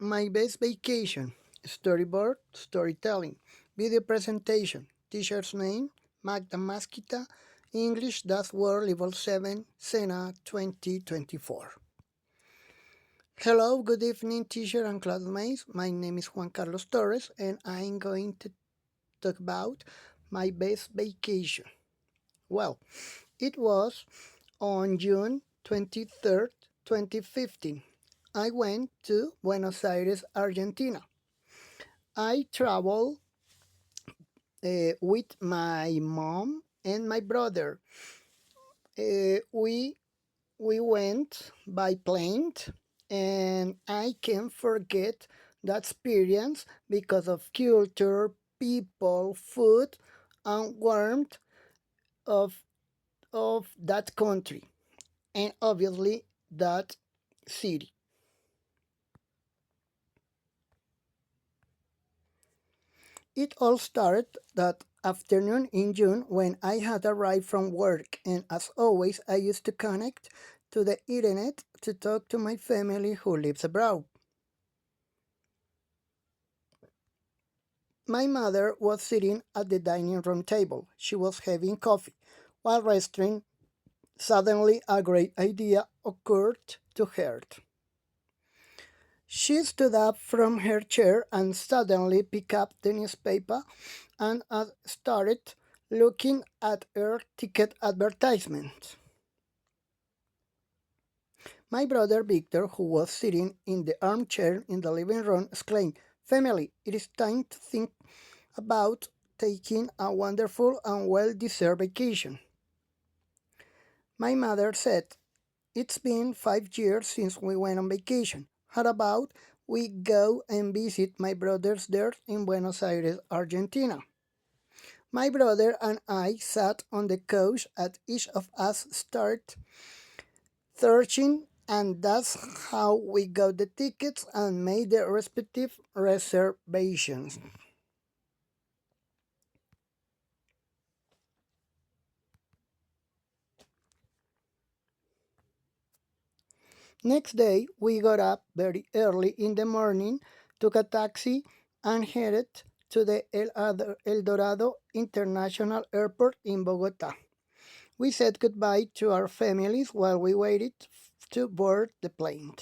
My best vacation, storyboard, storytelling, video presentation, teacher's name, Magda Maskita, English That's Word Level 7, Sena 2024. Hello, good evening, teacher and classmates. My name is Juan Carlos Torres, and I'm going to talk about my best vacation. Well, it was on June 23rd, 2015. I went to Buenos Aires, Argentina. I traveled with my mom and my brother. We went by plane, and I can't forget that experience because of culture, people, food, and warmth of that country, and obviously that city. It all started that afternoon in June when I had arrived from work, and as always, I used to connect to the internet to talk to my family who lives abroad. My mother was sitting at the dining room table. She was having coffee, while resting. Suddenly, a great idea occurred to her. She stood up from her chair and suddenly picked up the newspaper and started looking at her ticket advertisement. My brother Victor, who was sitting in the armchair in the living room, exclaimed, "Family, it is time to think about taking a wonderful and well deserved vacation." My mother said, "It's been 5 years since we went on vacation. How about we go and visit my brothers there in Buenos Aires, Argentina?" My brother and I sat on the couch and each of us started searching, and that's how we got the tickets and made the respective reservations. Next day, we got up very early in the morning, took a taxi, and headed to the El Dorado International Airport in Bogota. We said goodbye to our families while we waited to board the plane.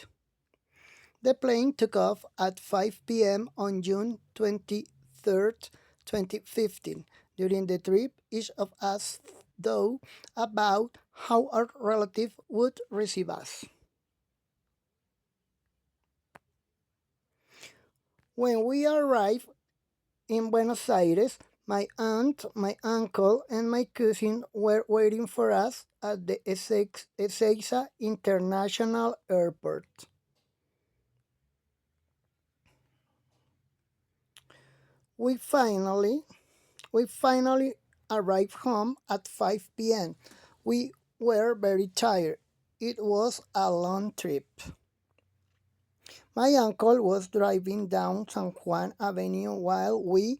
The plane took off at 5 p.m. on June 23rd, 2015. During the trip, each of us thought about how our relative would receive us. When we arrived in Buenos Aires, my aunt, my uncle, and my cousin were waiting for us at the Ezeiza International Airport. We finally we finally arrived home at 5 p.m. We were very tired. It was a long trip. My uncle was driving down San Juan Avenue while we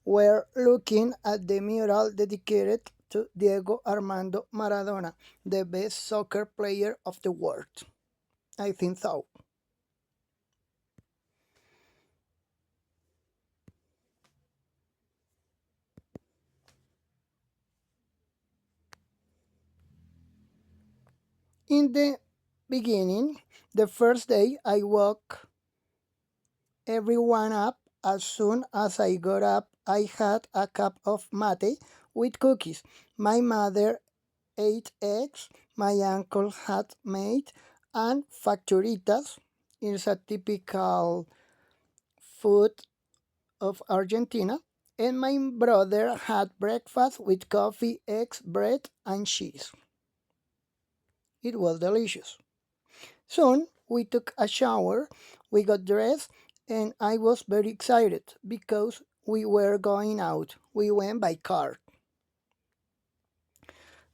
were looking at the mural dedicated to Diego Armando Maradona, the best soccer player of the world. I think so. In the beginning, the first day, I woke everyone up. As soon as I got up, I had a cup of mate with cookies. My mother ate eggs my uncle had made, and facturitas is a typical food of Argentina. And my brother had breakfast with coffee, eggs, bread, and cheese. It was delicious. Soon we took a shower, we got dressed, and I was very excited because we were going out. We went by car.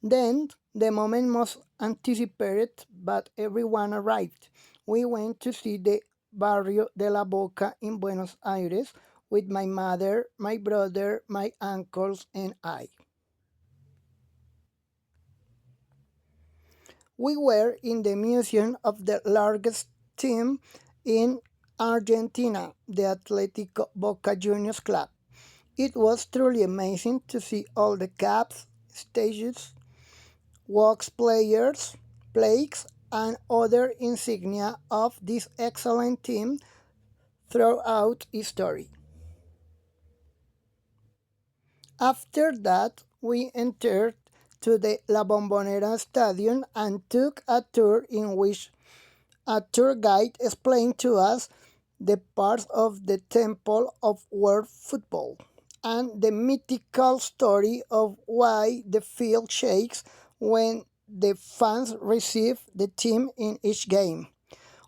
Then the moment most anticipated, but everyone arrived. We went to see the Barrio de la Boca in Buenos Aires with my mother, my brother, my uncles, and I. We were in the museum of the largest tomb in Argentina, the Atletico Boca Juniors club. It was truly amazing to see all the caps, stages, walks players, plaques, and other insignia of this excellent team throughout history. After that, we entered to the La Bombonera Stadium and took a tour in which a tour guide explained to us the parts of the temple of world football and the mythical story of why the field shakes when the fans receive the team in each game.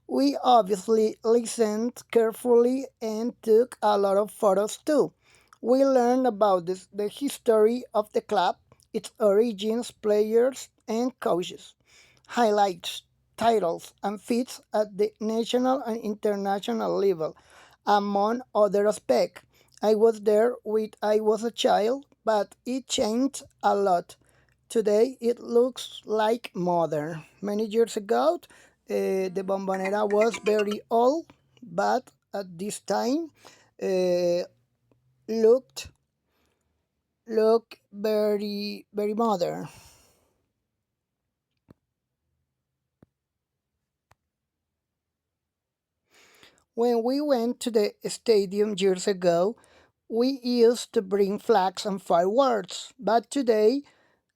We obviously listened carefully and took a lot of photos too. We learned about the history of the club, its origins, players, and coaches, highlights, titles, and feats at the national and international level, among other aspects. I was there when I was a child, but it changed a lot. Today it looks like modern. Many years ago, the Bombonera was very old, but at this time, uh, looked look very modern. When we went to the stadium years ago, we used to bring flags and fireworks, but today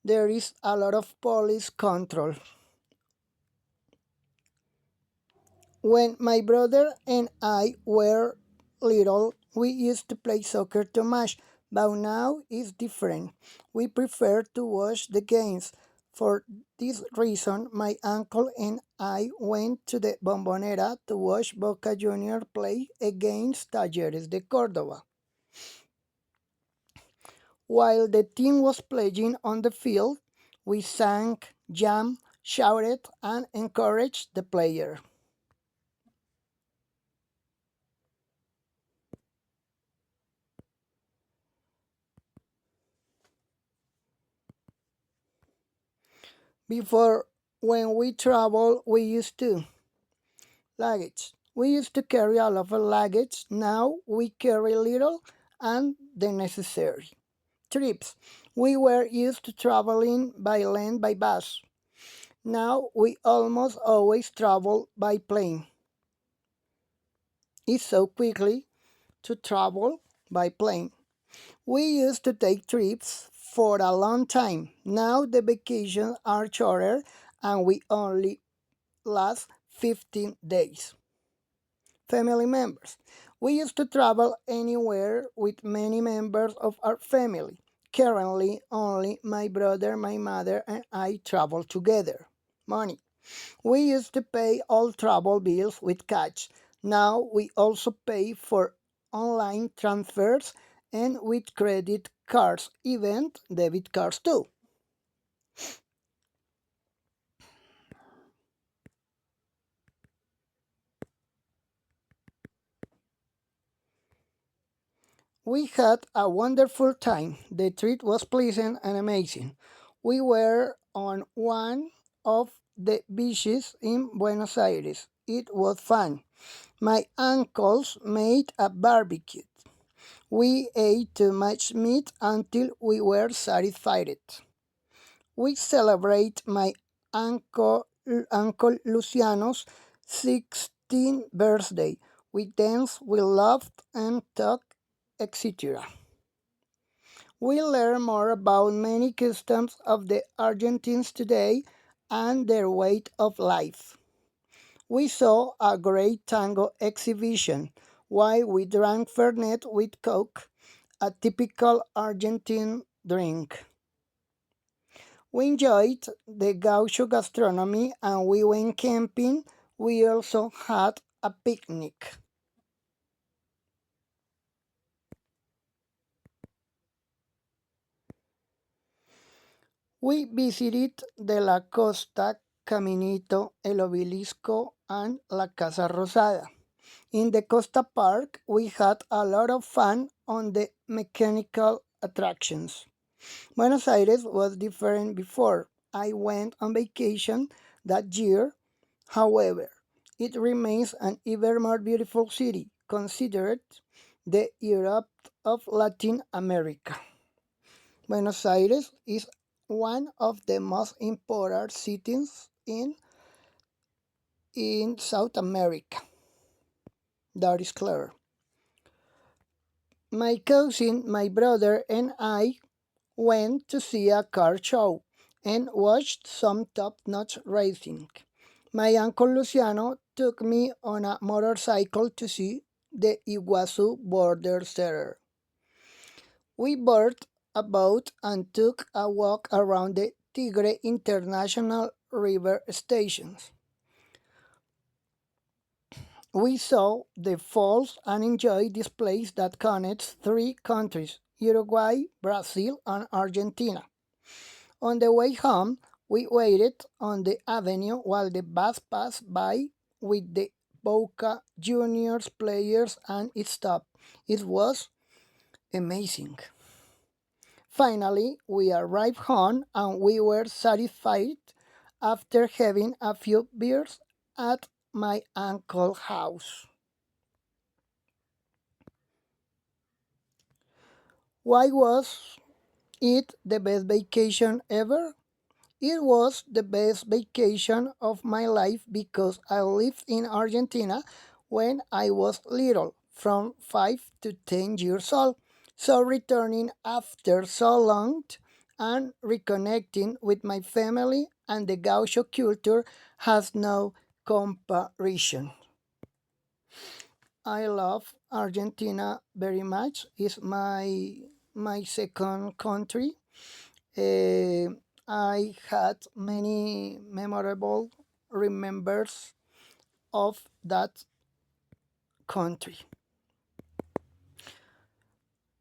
there is a lot of police control. When my brother and I were little, we used to play soccer too much, but now it's different. We prefer to watch the games. For this reason, my uncle and I went to the Bombonera to watch Boca Junior play against Talleres de Córdoba. While the team was playing on the field, we sang, jammed, shouted, and encouraged the player. Before, when we travel, we used to luggage. We used to carry a lot of luggage. Now we carry little and the necessary. Trips. We were used to traveling by land by bus. Now we almost always travel by plane. It's so quickly to travel by plane. We used to take trips for a long time. Now the vacations are shorter and we only last 15 days. Family members. We used to travel anywhere with many members of our family. Currently, only my brother, my mother, and I travel together. Money. We used to pay all travel bills with cash. Now we also pay for online transfers and with credit cards, even debit cards too. We had a wonderful time. The trip was pleasant and amazing. We were on one of the beaches in Buenos Aires. It was fun. My uncles made a barbecue. We ate too much meat until we were satisfied. We celebrate my uncle, uncle Luciano's 16th birthday. We danced, we laughed, and talked, etc. We learn more about many customs of the Argentines today and their way of life. We saw a great tango exhibition while we drank Fernet with Coke, a typical Argentine drink. We enjoyed the gaucho gastronomy and we went camping. We also had a picnic. We visited De la Costa, Caminito, El Obelisco, and La Casa Rosada. In the Costa Park, we had a lot of fun on the mechanical attractions. Buenos Aires was different before I went on vacation that year. However, it remains an even more beautiful city, considered the Europe of Latin America. Buenos Aires is one of the most important cities in South America. That is clear. My cousin, my brother, and I went to see a car show and watched some top notch racing. My uncle Luciano took me on a motorcycle to see the Iguazu border terror. We boarded a boat and took a walk around the Tigre International River stations. We saw the falls and enjoyed this place that connects three countries, Uruguay, Brazil, and Argentina. On the way home, we waited on the avenue while the bus passed by with the Boca Juniors players and it stopped. It was amazing. Finally, we arrived home and we were satisfied after having a few beers at my uncle's house. Why was it the best vacation ever? It was the best vacation of my life because I lived in Argentina when I was little, from 5 to 10 years old. So returning after so long and reconnecting with my family and the gaucho culture has no comparison. I love Argentina very much. It's my second country. Uh, I had many memorable remembers of that country.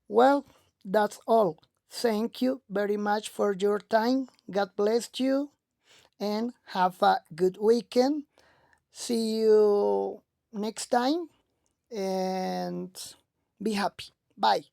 Well, that's all. Thank you very much for your time. God bless you and have a good weekend. See you next time and be happy. Bye.